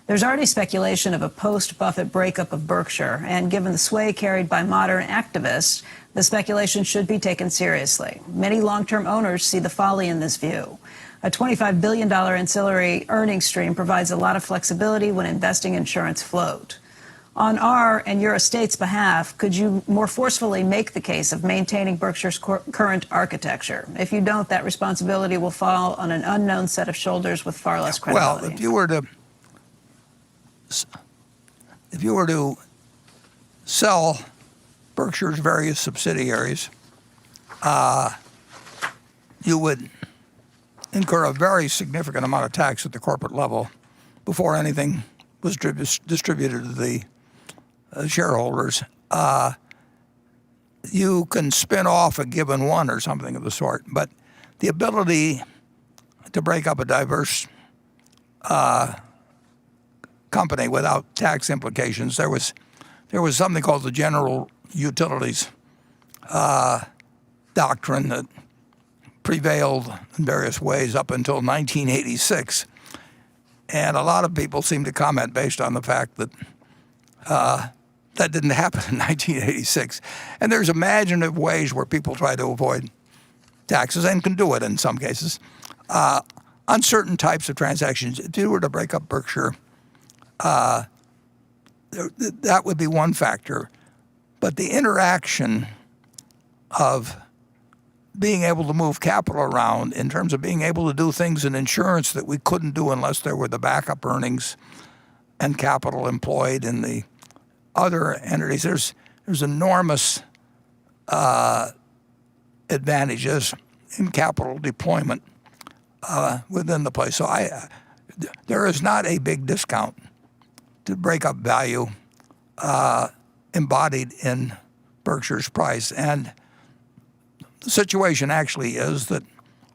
There's already speculation of a post-Buffett breakup of Berkshire, and given the sway carried by modern activists, the speculation should be taken seriously. Many long-term owners see the folly in this view. A $25 billion ancillary earnings stream provides a lot of flexibility when investing insurance float. On our and your estate's behalf, could you more forcefully make the case of maintaining Berkshire's current architecture? If you don't, that responsibility will fall on an unknown set of shoulders with far less credibility. Well, if you were to sell Berkshire's various subsidiaries, you would incur a very significant amount of tax at the corporate level before anything was distributed to the shareholders. You can spin off a given one or something of the sort, but the ability to break up a diverse company without tax implications, there was something called the general utilities doctrine that prevailed in various ways up until 1986. And a lot of people seem to comment based on the fact that that didn't happen in 1986. And there's imaginative ways where people try to avoid taxes and can do it in some cases on certain types of transactions. If you were to break up Berkshire, that would be one factor. But the interaction of being able to move capital around in terms of being able to do things in insurance that we couldn't do unless there were the backup earnings and capital employed in the other entities, there's enormous advantages in capital deployment within the place. So there is not a big discount to break up value embodied in Berkshire's price. And the situation actually is that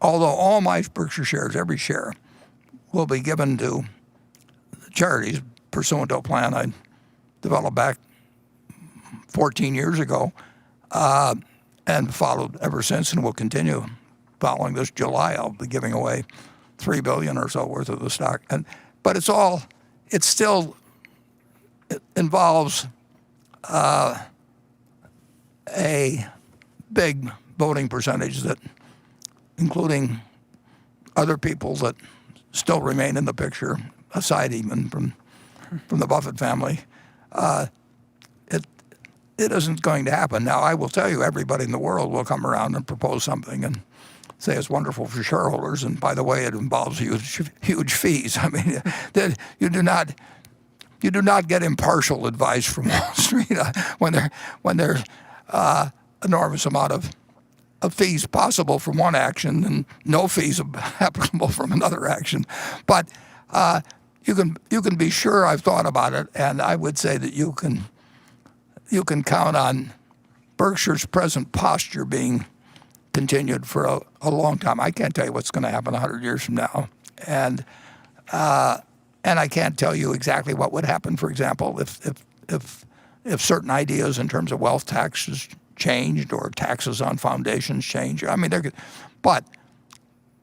although all my Berkshire shares, every share, will be given to charities pursuant to a plan I developed back 14 years ago and followed ever since and will continue following this July. I'll be giving away $3 billion or so worth of the stock. But it involves a big voting percentage that, including other people that still remain in the picture, aside even from the Buffett family, it isn't going to happen. Now, I will tell you, everybody in the world will come around and propose something and say it's wonderful for shareholders, and by the way, it involves huge fees. I mean, you do not get impartial advice from Wall Street when there's enormous amount of fees possible from one action and no fees applicable from another action. But you can be sure I've thought about it, and I would say that you can count on Berkshire's present posture being continued for a long time. I can't tell you what's going to happen 100 years from now, and I can't tell you exactly what would happen, for example, if certain ideas in terms of wealth taxes changed or taxes on foundations change. I mean, but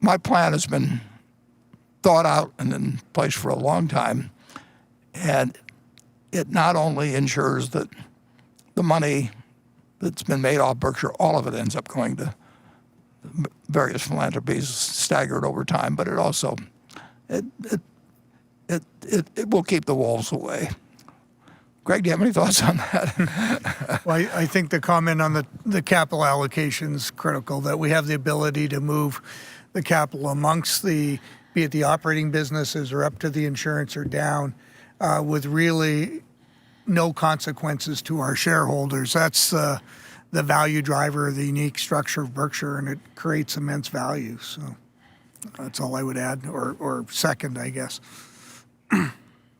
my plan has been thought out and in place for a long time, and it not only ensures that the money that's been made off Berkshire, all of it ends up going to various philanthropies staggered over time, but it also it will keep the wolves away. Greg, do you have any thoughts on that? Well, I think the comment on the capital allocation is critical, that we have the ability to move the capital amongst be it the operating businesses or up to the insurance or down, with really no consequences to our shareholders. That's the value driver of the unique structure of Berkshire, and it creates immense value. So that's all I would add, or second, I guess.